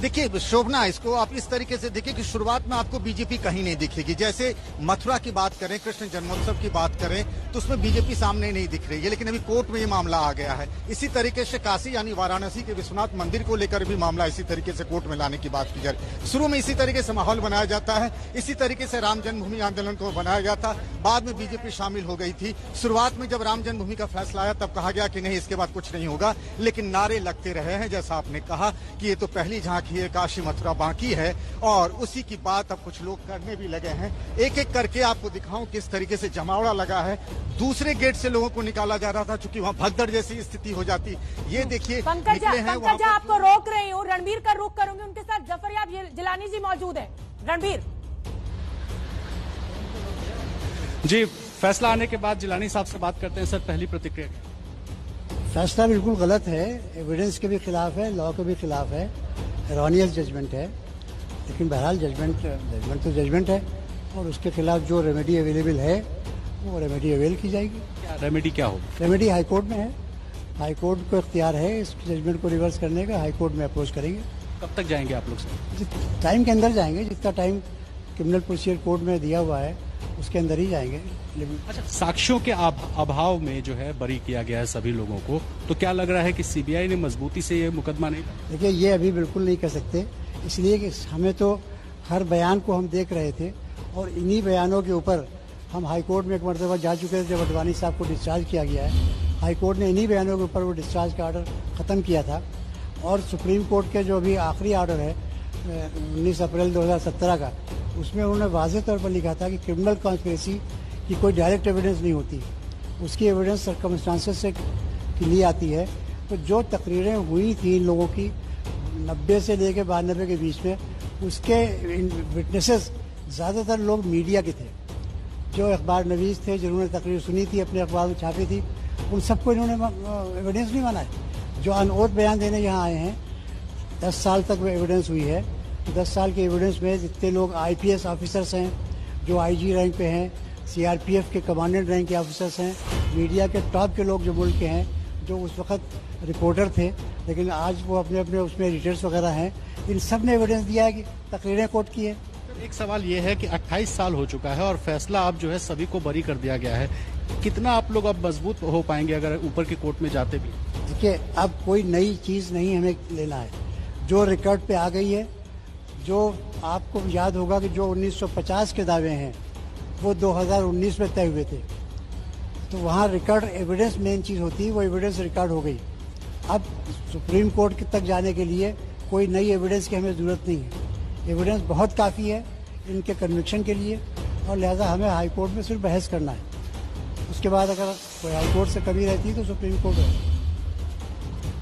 देखिए शोभना, इसको आप इस तरीके से देखिए कि शुरुआत में आपको बीजेपी कहीं नहीं दिखेगी। जैसे मथुरा की बात करें, कृष्ण जन्मोत्सव की बात करें, तो उसमें बीजेपी सामने नहीं दिख रही है, लेकिन अभी कोर्ट में ये मामला आ गया है। इसी तरीके से काशी यानी वाराणसी के विश्वनाथ मंदिर को लेकर भी मामला इसी तरीके से कोर्ट में लाने की बात की जा रही है। शुरू में इसी तरीके से माहौल बनाया जाता है, इसी तरीके से राम जन्मभूमि आंदोलन को बनाया गया था, बाद में बीजेपी शामिल हो गई थी। शुरुआत में जब राम जन्मभूमि का फैसला आया तब कहा गया कि नहीं, इसके बाद कुछ नहीं होगा, लेकिन नारे लगते रहे हैं। जैसा आपने कहा कि ये तो पहली झांकी है, काशी मथुरा बाकी है, और उसी की बात अब कुछ लोग करने भी लगे हैं। एक एक करके आपको दिखाऊं किस तरीके से जमावड़ा लगा है। दूसरे गेट से लोगों को निकाला जा रहा था, चूंकि वहां भगदड़ जैसी स्थिति हो जाती। ये देखिए, पंकज आपको रोक रही हूँ, रणबीर का रुख करूंगी, उनके साथ जफरयाब जिलानी जी मौजूद है। रणबीर जी, फैसला आने के बाद जिलानी साहब से बात करते हैं। सर, पहली प्रतिक्रिया। फैसला बिल्कुल गलत है, एविडेंस के भी खिलाफ है, लॉ के भी खिलाफ है, एरोनियस जजमेंट है। लेकिन बहरहाल जजमेंट तो जजमेंट है, और उसके खिलाफ जो रेमेडी अवेलेबल है वो रेमेडी अवेल की जाएगी। रेमेडी क्या हो? रेमेडी हाई कोर्ट में है, हाई कोर्ट को इख्तियार है इस जजमेंट को रिवर्स करने का। हाई कोर्ट में अप्रोच करेंगे। कब तक जाएंगे आप लोग? सर, टाइम के अंदर जाएंगे, जितना टाइम क्रिमिनल प्रोसीजर कोड में दिया हुआ है उसके अंदर ही जाएंगे। अच्छा, साक्ष्यों के अभाव में जो है बरी किया गया है सभी लोगों को, तो क्या लग रहा है कि सीबीआई ने मजबूती से ये मुकदमा नहीं? देखिए, ये अभी बिल्कुल नहीं कह सकते, इसलिए कि हमें तो हर बयान को हम देख रहे थे और इन्हीं बयानों के ऊपर हम हाईकोर्ट में एक मरतबा जा चुके थे जब अडवाणी साहब को डिस्चार्ज किया गया है। हाईकोर्ट ने इन्हीं बयानों के ऊपर वो डिस्चार्ज का ऑर्डर ख़त्म किया था और सुप्रीम कोर्ट के जो अभी आखिरी ऑर्डर है 19 अप्रैल 2017 का, उसमें उन्होंने वाज़ेह तौर पर लिखा था कि क्रिमिनल कॉन्स्पिरेसी की कोई डायरेक्ट एविडेंस नहीं होती, उसकी एविडेंस सर्कमस्टांसेस से के लिए आती है। तो जो तकरीरें हुई थी इन लोगों की 90 से लेकर 92 के बीच में, उसके विटनेसेस ज़्यादातर लोग मीडिया के थे, जो अखबार नवीस थे, जिन्होंने तकरीर सुनी थी, अपने अखबार में छापी थी, उन सबको इन्होंने एविडेंस नहीं माना है। जो अनओथ बयान देने यहाँ आए हैं, 10 साल तक वो एविडेंस हुई है। 10 साल के एविडेंस में जितने लोग IPS ऑफिसर्स हैं, जो IG रैंक पे हैं, CRPF के कमांडेंट रैंक के ऑफिसर्स हैं, मीडिया के टॉप के लोग जो मुल्क के हैं, जो उस वक्त रिपोर्टर थे लेकिन आज वो अपने अपने उसमें एडिटर्स वगैरह हैं, इन सब ने एविडेंस दिया है कि तकरीरें कोट की है। एक सवाल ये है कि 28 साल हो चुका है और फैसला अब जो है सभी को बरी कर दिया गया है, कितना आप लोग अब मजबूत हो पाएंगे अगर ऊपर की कोर्ट में जाते भी? देखिए, अब कोई नई चीज़ नहीं हमें लेना है, जो रिकॉर्ड पे आ गई है। जो आपको याद होगा कि जो 1950 के दावे हैं वो 2019 में तय हुए थे, तो वहाँ रिकॉर्ड एविडेंस मेन चीज़ होती है, वो एविडेंस रिकॉर्ड हो गई। अब सुप्रीम कोर्ट तक जाने के लिए कोई नई एविडेंस की हमें ज़रूरत नहीं है, एविडेंस बहुत काफ़ी है इनके कन्विक्शन के लिए, और लिहाजा हमें हाई कोर्ट में सिर्फ बहस करना है। उसके बाद अगर कोई हाई कोर्ट से कमी रहती है तो सुप्रीम कोर्ट है।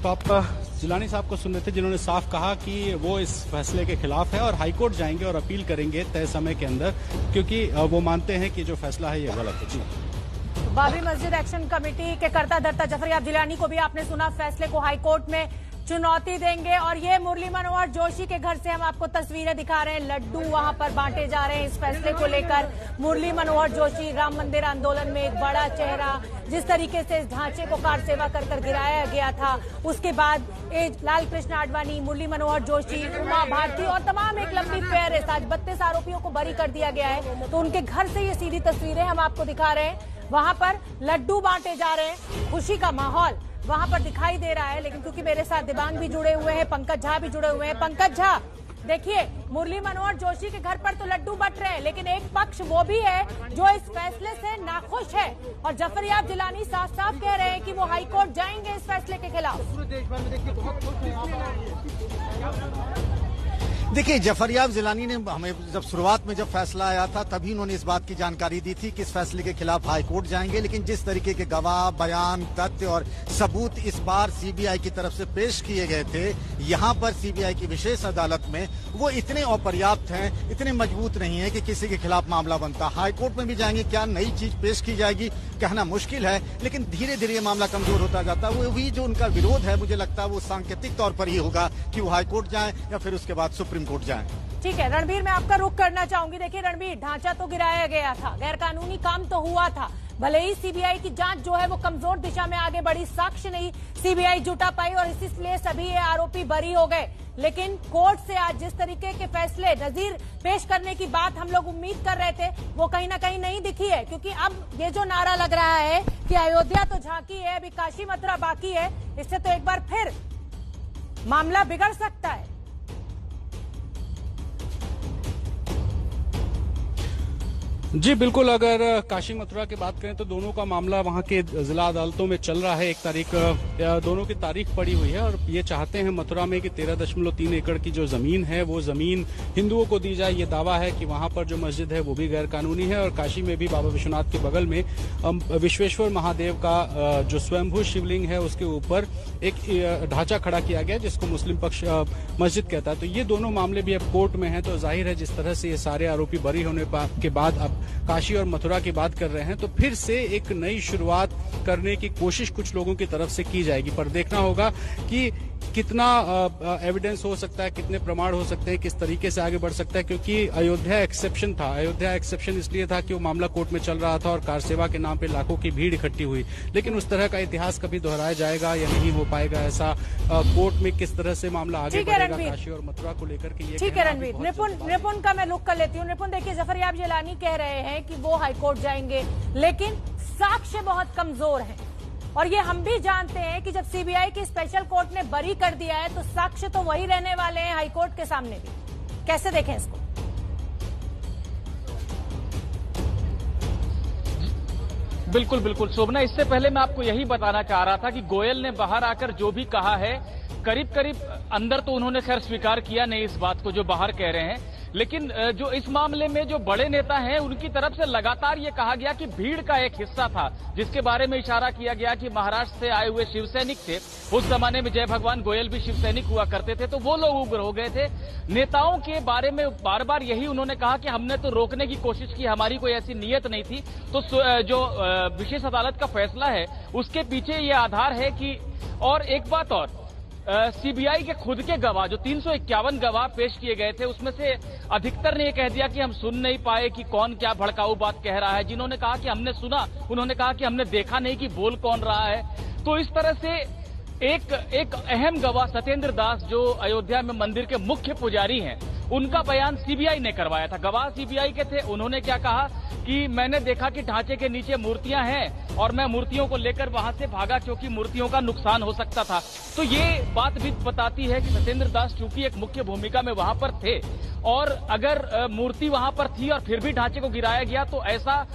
तो आप जिलानी साहब को सुन रहे थे, जिन्होंने साफ कहा कि वो इस फैसले के खिलाफ है और हाईकोर्ट जाएंगे और अपील करेंगे तय समय के अंदर, क्योंकि वो मानते हैं कि जो फैसला है ये गलत है। जी, बाबरी मस्जिद एक्शन कमेटी के कर्ता धर्ता जफरयाब जिलानी को भी आपने सुना, फैसले को हाईकोर्ट में चुनौती देंगे। और ये मुरली मनोहर जोशी के घर से हम आपको तस्वीरें दिखा रहे हैं, लड्डू वहां पर बांटे जा रहे हैं इस फैसले को लेकर। मुरली मनोहर जोशी, राम मंदिर आंदोलन में एक बड़ा चेहरा, जिस तरीके से इस ढांचे को कार सेवा कर गिराया गया था, उसके बाद लाल कृष्ण आडवाणी, मुरली मनोहर जोशी, उमा भारती और तमाम एक लंबी फेहरिस्त, आज 32 आरोपियों को बरी कर दिया गया है। तो उनके घर से ये सीधी तस्वीरें हम आपको दिखा रहे हैं, वहां पर लड्डू बांटे जा रहे हैं, खुशी का माहौल वहां पर दिखाई दे रहा है। लेकिन क्योंकि मेरे साथ दिबांग भी जुड़े हुए हैं, पंकज झा भी जुड़े हुए हैं। पंकज झा, देखिए, मुरली मनोहर जोशी के घर पर तो लड्डू बंट रहे हैं, लेकिन एक पक्ष वो भी है जो इस फैसले से नाखुश है, और जफरयाब जिलानी साफ साफ कह रहे हैं कि वो हाईकोर्ट जाएंगे इस फैसले के खिलाफ। देखिए, जफरयाब जिलानी ने हमें जब शुरुआत में जब फैसला आया था तभी उन्होंने इस बात की जानकारी दी थी कि इस फैसले के खिलाफ हाईकोर्ट जाएंगे, लेकिन जिस तरीके के गवाह, बयान, तथ्य और सबूत इस बार सीबीआई की तरफ से पेश किए गए थे यहाँ पर सीबीआई की विशेष अदालत में, वो इतने अपर्याप्त हैं, इतने मजबूत नहीं है कि किसी के खिलाफ मामला बनता। हाईकोर्ट में भी जाएंगे, क्या नई चीज पेश की जाएगी कहना मुश्किल है, लेकिन धीरे धीरे ये मामला कमजोर होता जाता है। वो भी जो उनका विरोध है, मुझे लगता है वो सांकेतिक तौर पर ही होगा कि वो हाईकोर्ट जाए या फिर उसके बाद सुप्रीम कोर्ट जाए। ठीक है रणबीर, मैं आपका रुख करना चाहूंगी। देखिए रणबीर, ढांचा तो गिराया गया था, गैर कानूनी काम तो हुआ था, भले ही सीबीआई की जांच जो है वो कमजोर दिशा में आगे बढ़ी, साक्ष्य नहीं सीबीआई जुटा पाई और इसलिए सभी ये आरोपी बरी हो गए। लेकिन कोर्ट से आज जिस तरीके के फैसले नजीर पेश करने की बात हम लोग उम्मीद कर रहे थे, वो कहीं ना कहीं नहीं दिखी है, क्योंकि अब ये जो नारा लग रहा है कि अयोध्या तो झांकी है, अभी काशी मथुरा बाकी है, इससे तो एक बार फिर मामला बिगड़ सकता है। जी बिल्कुल, अगर काशी मथुरा की बात करें तो दोनों का मामला वहां के जिला अदालतों में चल रहा है। एक तारीख दोनों की तारीख पड़ी हुई है और ये चाहते हैं मथुरा में कि 13.3 एकड़ की जो जमीन है वो जमीन हिंदुओं को दी जाए। ये दावा है कि वहां पर जो मस्जिद है वो भी गैर कानूनी है। और काशी में भी बाबा विश्वनाथ के बगल में विश्वेश्वर महादेव का जो स्वयंभू शिवलिंग है उसके ऊपर एक ढांचा खड़ा किया गया जिसको मुस्लिम पक्ष मस्जिद कहता है। तो ये दोनों मामले भी अब कोर्ट में हैं। तो जाहिर है जिस तरह से ये सारे आरोपी बरी होने के बाद अब काशी और मथुरा की बात कर रहे हैं, तो फिर से एक नई शुरुआत करने की कोशिश कुछ लोगों की तरफ से की जाएगी। पर देखना होगा कि कितना एविडेंस हो सकता है, कितने प्रमाण हो सकते हैं, किस तरीके से आगे बढ़ सकता है, क्योंकि अयोध्या एक्सेप्शन था। अयोध्या एक्सेप्शन इसलिए था कि वो मामला कोर्ट में चल रहा था और कार सेवा के नाम पे लाखों की भीड़ इकट्ठी हुई, लेकिन उस तरह का इतिहास कभी दोहराया जाएगा या नहीं हो पाएगा ऐसा, कोर्ट में किस तरह से मामला आगे बढ़ेगा काशी और मथुरा को लेकर के, ये ठीक है रणवीर। निपुण का मैं लुक कर लेती हूँ। निपुण, देखिए जफरयाब जिलानी कह रहे हैं कि वो हाईकोर्ट जाएंगे, लेकिन साक्ष्य बहुत कमजोर हैं और ये हम भी जानते हैं कि जब सीबीआई की स्पेशल कोर्ट ने बरी कर दिया है तो साक्ष्य तो वही रहने वाले हैं हाईकोर्ट के सामने भी। कैसे देखें इसको? बिल्कुल बिल्कुल शोभना, इससे पहले मैं आपको यही बताना चाह रहा था कि गोयल ने बाहर आकर जो भी कहा है, करीब करीब अंदर तो उन्होंने खैर स्वीकार किया नहीं इस बात को जो बाहर कह रहे हैं, लेकिन जो इस मामले में जो बड़े नेता हैं उनकी तरफ से लगातार ये कहा गया कि भीड़ का एक हिस्सा था, जिसके बारे में इशारा किया गया कि महाराष्ट्र से आए हुए शिवसैनिक थे। उस जमाने में जय भगवान गोयल भी शिवसैनिक हुआ करते थे, तो वो लोग उग्र हो गए थे। नेताओं के बारे में बार बार यही उन्होंने कहा कि हमने तो रोकने की कोशिश की, हमारी कोई ऐसी नीयत नहीं थी। तो जो विशेष अदालत का फैसला है उसके पीछे ये आधार है कि, और एक बात और, सीबीआई के खुद के गवाह जो 351 गवाह पेश किए गए थे उसमें से अधिकतर ने यह कह दिया कि हम सुन नहीं पाए कि कौन क्या भड़काऊ बात कह रहा है। जिन्होंने कहा कि हमने सुना, उन्होंने कहा कि हमने देखा नहीं कि बोल कौन रहा है। तो इस तरह से एक अहम गवाह सत्येंद्र दास जो अयोध्या में मंदिर के मुख्य पुजारी हैं, उनका बयान सीबीआई ने करवाया था। गवाह सीबीआई के थे, उन्होंने क्या कहा कि मैंने देखा कि ढांचे के नीचे मूर्तियां हैं और मैं मूर्तियों को लेकर वहां से भागा क्योंकि मूर्तियों का नुकसान हो सकता था। तो ये बात भी बताती है कि सत्येंद्र दास चूंकि एक मुख्य भूमिका में वहां पर थे और अगर मूर्ति वहां पर थी और फिर भी ढांचे को गिराया गया तो ऐसा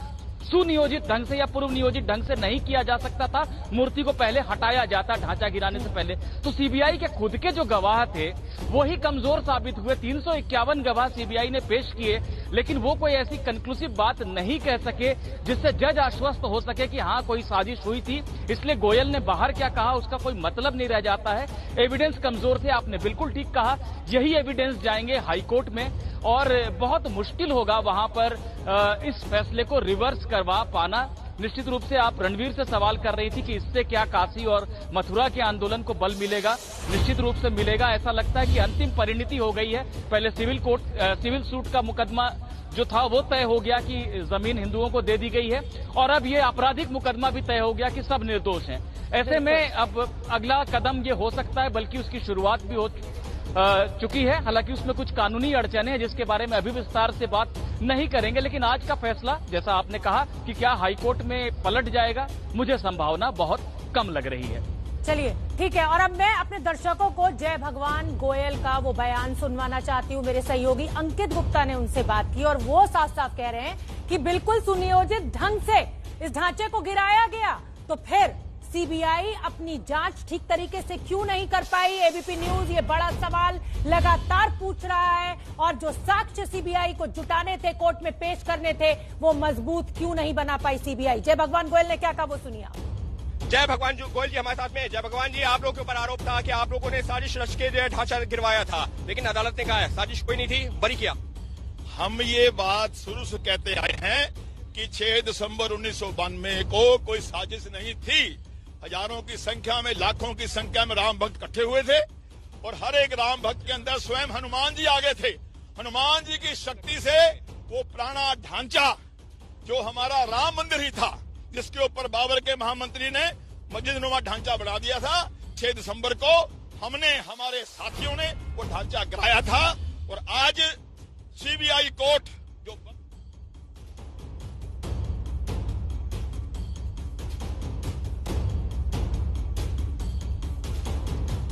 सुनियोजित ढंग से या पूर्व नियोजित ढंग से नहीं किया जा सकता था, मूर्ति को पहले हटाया जाता ढांचा गिराने से पहले। तो सीबीआई के खुद के जो गवाह थे वही कमजोर साबित हुए। 351 गवाह सीबीआई ने पेश किए, लेकिन वो कोई ऐसी कंक्लूसिव बात नहीं कह सके जिससे जज आश्वस्त हो सके कि हाँ कोई साजिश हुई थी। इसलिए गोयल ने बाहर क्या कहा उसका कोई मतलब नहीं रह जाता है। एविडेंस कमजोर थे, आपने बिल्कुल ठीक कहा। यही एविडेंस जाएंगे हाईकोर्ट में और बहुत मुश्किल होगा वहां पर इस फैसले को रिवर्स करवा पाना। निश्चित रूप से आप रणवीर से सवाल कर रही थी कि इससे क्या काशी और मथुरा के आंदोलन को बल मिलेगा। निश्चित रूप से मिलेगा। ऐसा लगता है कि अंतिम परिणति हो गई है। पहले सिविल सूट का मुकदमा जो था वो तय हो गया कि जमीन हिंदुओं को दे दी गई है और अब ये आपराधिक मुकदमा भी तय हो गया कि सब निर्दोष हैं। ऐसे में अब अगला कदम ये हो सकता है, बल्कि उसकी शुरुआत भी हो चुकी है। हालांकि उसमें कुछ कानूनी अड़चने हैं जिसके बारे में अभी विस्तार से बात नहीं करेंगे, लेकिन आज का फैसला जैसा आपने कहा कि क्या हाईकोर्ट में पलट जाएगा, मुझे संभावना बहुत कम लग रही है। चलिए ठीक है, और अब मैं अपने दर्शकों को जय भगवान गोयल का वो बयान सुनवाना चाहती हूँ। मेरे सहयोगी अंकित गुप्ता ने उनसे बात की और वो साफ साफ कह रहे हैं कि बिल्कुल सुनियोजित ढंग से इस ढांचे को गिराया गया, तो फिर सीबीआई अपनी जांच ठीक तरीके से क्यों नहीं कर पाई? एबीपी न्यूज ये बड़ा सवाल लगातार पूछ रहा है और जो साक्ष्य सीबीआई को जुटाने थे, कोर्ट में पेश करने थे, वो मजबूत क्यों नहीं बना पाई सीबीआई? जय भगवान गोयल ने क्या कहा वो सुनिए। जय भगवान गोयल जी हमारे साथ में। जय भगवान जी, आप लोगों के ऊपर आरोप था कि आप लोगों ने साजिश रच के ढांचा गिरवाया था, लेकिन अदालत ने कहा है साजिश कोई नहीं थी, बरी किया। हम ये बात शुरू से कहते आए हैं कि 6 दिसंबर 1992 को कोई साजिश नहीं थी। हजारों की संख्या में, लाखों की संख्या में राम भक्त इकट्ठे हुए थे और हर एक राम भक्त के अंदर स्वयं हनुमान जी आ गए थे। हनुमान जी की शक्ति से वो पुराना ढांचा जो हमारा राम मंदिर ही था, जिसके ऊपर बाबर के महामंत्री ने मस्जिद नुमा ढांचा बना दिया था, 6 दिसंबर को हमने, हमारे साथियों ने वो ढांचा गिराया था। और आज सीबीआई कोर्ट जो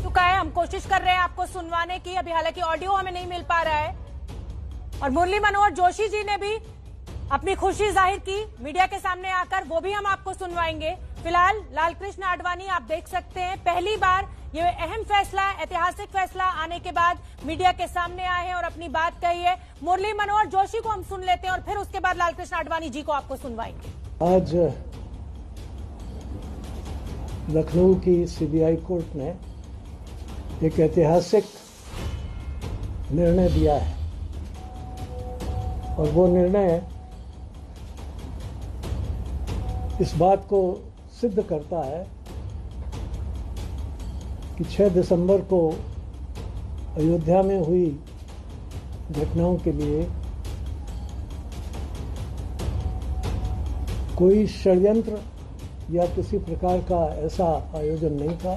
चुका है, हम कोशिश कर रहे हैं आपको सुनवाने की, अभी हालांकि ऑडियो हमें नहीं मिल पा रहा है। और मुरली मनोहर जोशी जी ने भी अपनी खुशी जाहिर की मीडिया के सामने आकर, वो भी हम आपको सुनवाएंगे। फिलहाल लालकृष्ण आडवाणी आप देख सकते हैं, पहली बार ये अहम फैसला, ऐतिहासिक फैसला आने के बाद मीडिया के सामने आए हैं और अपनी बात कही है। मुरली मनोहर जोशी को हम सुन लेते हैं और फिर उसके बाद लालकृष्ण आडवाणी जी को आपको सुनवाएंगे। आज लखनऊ की सीबीआई कोर्ट ने एक ऐतिहासिक निर्णय दिया है और वो निर्णय इस बात को सिद्ध करता है कि 6 दिसंबर को अयोध्या में हुई घटनाओं के लिए कोई षड्यंत्र या किसी प्रकार का ऐसा आयोजन नहीं था,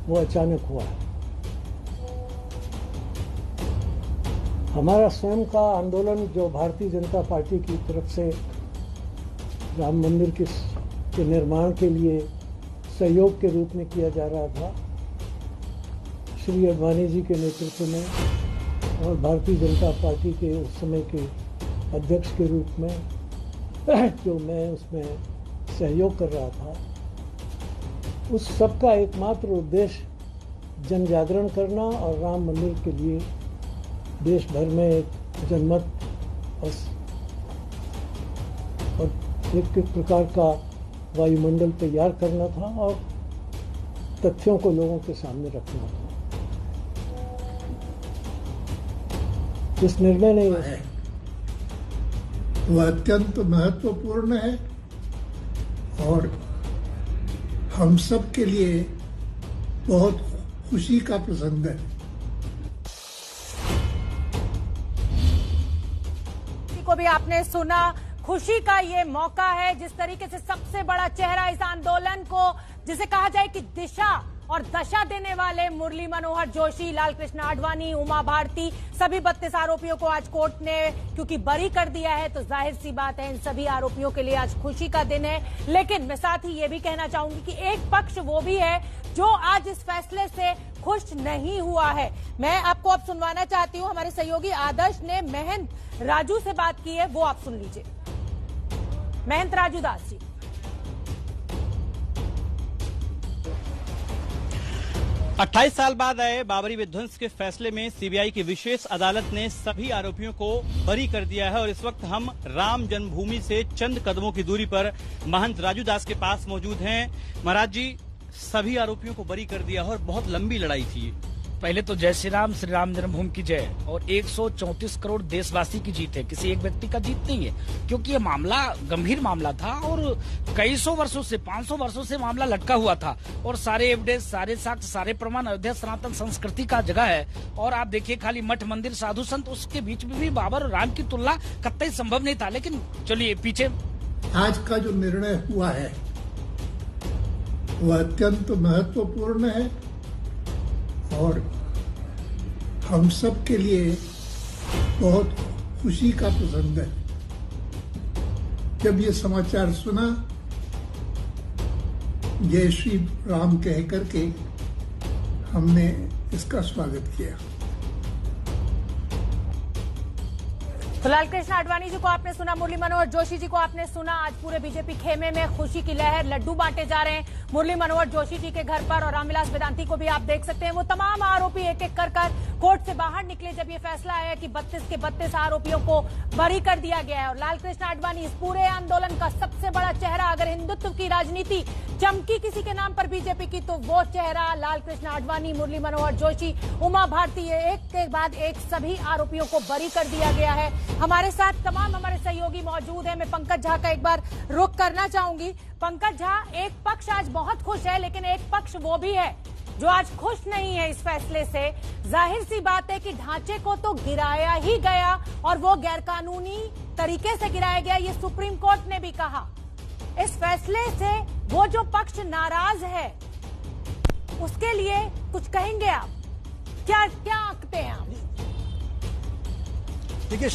वो अचानक हुआ है। हमारा स्वयं का आंदोलन जो भारतीय जनता पार्टी की तरफ से राम मंदिर के निर्माण के लिए सहयोग के रूप में किया जा रहा था, श्री अडवाणी जी के नेतृत्व में और भारतीय जनता पार्टी के उस समय के अध्यक्ष के रूप में जो मैं उसमें सहयोग कर रहा था, उस सब का एकमात्र उद्देश्य जन जागरण करना और राम मंदिर के लिए देश भर में एक जनमत और एक प्रकार का वायुमंडल तैयार करना था और तथ्यों को लोगों के सामने रखना था। इस निर्णय ने वह अत्यंत महत्वपूर्ण है और हम सब के लिए बहुत खुशी का प्रसंग है। को भी आपने सुना, खुशी का ये मौका है। जिस तरीके से सबसे बड़ा चेहरा इस आंदोलन को, जिसे कहा जाए कि दिशा और दशा देने वाले मुरली मनोहर जोशी, लाल कृष्ण आडवाणी, उमा भारती, सभी 32 आरोपियों को आज कोर्ट ने क्योंकि बरी कर दिया है, तो जाहिर सी बात है इन सभी आरोपियों के लिए आज खुशी का दिन है। लेकिन मैं साथ ही ये भी कहना चाहूंगी कि एक पक्ष वो भी है जो आज इस फैसले से खुश नहीं हुआ है। मैं आपको अब सुनवाना चाहती हूं, हमारे सहयोगी आदर्श ने महंत राजू से बात की है, वो आप सुन लीजिए। महंत राजू दास जी। 28 साल बाद आए बाबरी विध्वंस के फैसले में सीबीआई की विशेष अदालत ने सभी आरोपियों को बरी कर दिया है और इस वक्त हम राम जन्मभूमि से चंद कदमों की दूरी पर महंत राजू दास के पास मौजूद हैं। महाराज जी, सभी आरोपियों को बरी कर दिया और बहुत लंबी लड़ाई थी। पहले तो जय श्री राम जन्मभूमि की जय। और 134 करोड़ देशवासी की जीत है, किसी एक व्यक्ति का जीत नहीं है, क्योंकि ये मामला गंभीर मामला था और कई सौ वर्षों से, 500 वर्षों से मामला लटका हुआ था और सारे एविडेंस, सारे साक्ष्य, सारे प्रमाण अयोध्या सनातन संस्कृति का जगह है। और आप देखिए, खाली मठ मंदिर साधु संत, उसके बीच में भी बाबर और राम की तुलना कतई संभव नहीं था। लेकिन चलिए पीछे, आज का जो निर्णय हुआ है वह अत्यंत महत्वपूर्ण है और हम सब के लिए बहुत खुशी का प्रसंग है। जब ये समाचार सुना, जय श्री राम कह करके हमने इसका स्वागत किया। तो लाल कृष्ण आडवाणी जी को आपने सुना, मुरली मनोहर जोशी जी को आपने सुना। आज पूरे बीजेपी खेमे में खुशी की लहर, लड्डू बांटे जा रहे हैं मुरली मनोहर जोशी जी के घर पर, और रामविलास वेदांती को भी आप देख सकते हैं। वो तमाम आरोपी एक एक कर कोर्ट से बाहर निकले जब ये फैसला आया कि 32 के 32 आरोपियों को बरी कर दिया गया है। और लाल कृष्ण आडवाणी इस पूरे आंदोलन का सबसे बड़ा चेहरा, अगर हिंदुत्व की राजनीति चमकी किसी के नाम पर बीजेपी की, तो वो चेहरा लाल कृष्ण आडवाणी, मुरली मनोहर जोशी, उमा भारती, एक के बाद एक सभी आरोपियों को बरी कर दिया गया है। हमारे साथ तमाम हमारे सहयोगी मौजूद हैं। मैं पंकज झा का एक बार रुख करना चाहूंगी। पंकज झा, एक पक्ष आज बहुत खुश है, लेकिन एक पक्ष वो भी है जो आज खुश नहीं है इस फैसले से। जाहिर सी बात है कि ढांचे को तो गिराया ही गया और वो गैरकानूनी तरीके से गिराया गया, ये सुप्रीम कोर्ट ने भी कहा। इस फैसले से वो जो पक्ष नाराज है उसके लिए कुछ कहेंगे आप? क्या क्या आंकते हैं आप? देखिए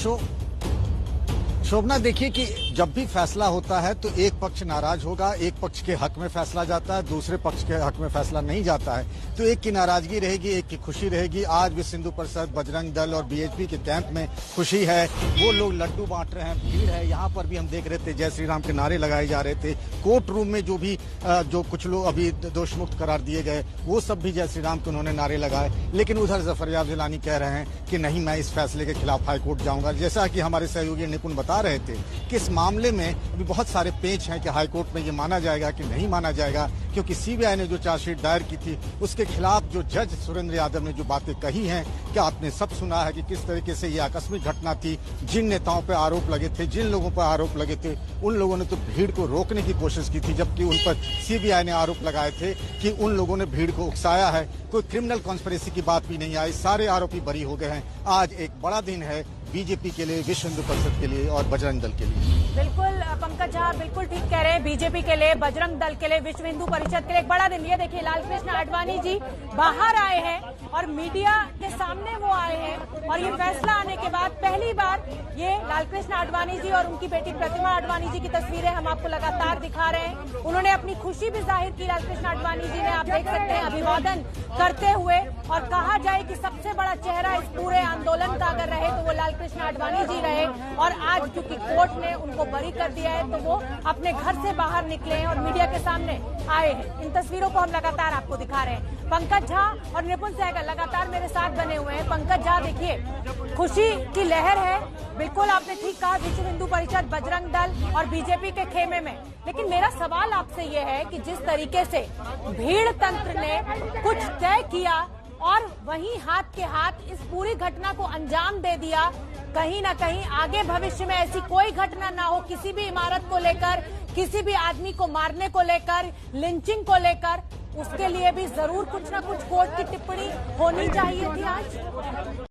शोभना, देखिए कि जब भी फैसला होता है तो एक पक्ष नाराज होगा, एक पक्ष के हक में फैसला जाता है, दूसरे पक्ष के हक में फैसला नहीं जाता है, तो एक की नाराजगी रहेगी, एक की खुशी रहेगी। आज विश्व हिंदू परिषद, बजरंग दल और बीएचपी के कैंप में खुशी है, वो लोग लड्डू बांट रहे हैं, भीड़ है। यहाँ पर भी हम देख रहे थे जय श्री राम के नारे लगाए जा रहे थे। कोर्ट रूम में जो कुछ लोग अभी दोष मुक्त करार दिए गए, वो सब भी जय श्री राम के उन्होंने नारे लगाए। लेकिन उधर जफरयाब जिलानी कह रहे हैं कि नहीं, मैं इस फैसले के खिलाफ हाईकोर्ट जाऊंगा। जैसा कि हमारे सहयोगी निपुण बता रहे थे कि इस मामले में अभी बहुत सारे पेच हैं कि हाईकोर्ट में ये माना जाएगा कि नहीं माना जाएगा, क्योंकि सीबीआई ने जो चार्जशीट दायर की थी उसके खिलाफ जो जज सुरेंद्र यादव ने जो बातें कही हैं, क्या आपने सब सुना है कि किस तरीके से ये आकस्मिक घटना थी। जिन नेताओं पर आरोप लगे थे, जिन लोगों पर आरोप लगे थे, उन लोगों ने तो भीड़ को रोकने की कोशिश की थी, जबकि उन पर सीबीआई ने आरोप लगाए थे कि उन लोगों ने भीड़ को उकसाया है। कोई क्रिमिनल कॉन्स्पिरेसी की बात भी नहीं आई, सारे आरोपी बरी हो गए हैं। आज एक बड़ा दिन है बीजेपी के लिए, विश्व हिंदू परिषद के लिए और बजरंग दल के लिए। बिल्कुल पंकज झा बिल्कुल ठीक कह रहे हैं, बीजेपी के लिए, बजरंग दल के लिए, विश्व हिंदू परिषद के लिए एक बड़ा दिन। ये देखिए लालकृष्ण आडवाणी जी बाहर आए हैं और मीडिया के सामने वो आए हैं और ये फैसला आने के बाद पहली बार ये लालकृष्ण आडवाणी जी और उनकी बेटी प्रतिमा आडवाणी जी की तस्वीरें हम आपको लगातार दिखा रहे हैं। उन्होंने अपनी खुशी भी जाहिर की, लालकृष्ण आडवाणी जी ने, आप देख सकते हैं, अभिवादन करते हुए। और कहा जाए कि सबसे बड़ा चेहरा इस पूरे आंदोलन का अगर रहे तो वो लालकृष्ण आडवाणी जी रहे। और आज क्योंकि कोर्ट ने उनको बरी कर दिया है तो वो अपने घर से बाहर निकले हैं और मीडिया के सामने आए हैं। इन तस्वीरों को हम लगातार आपको दिखा रहे हैं। पंकज झा और निपुण सहगल लगातार मेरे साथ बने हुए हैं। पंकज झा देखिए, खुशी की लहर है, बिल्कुल आपने ठीक कहा, विश्व हिंदू परिषद, बजरंग दल और बीजेपी के खेमे में। लेकिन मेरा सवाल आपसे ये है कि जिस तरीके से भीड़ तंत्र ने कुछ तय किया और वहीं हाथ के हाथ इस पूरी घटना को अंजाम दे दिया, कहीं ना कहीं आगे भविष्य में ऐसी कोई घटना ना हो, किसी भी इमारत को लेकर, किसी भी आदमी को मारने को लेकर, लिंचिंग को लेकर, उसके लिए भी जरूर कुछ ना कुछ कोर्ट की टिप्पणी होनी चाहिए थी आज।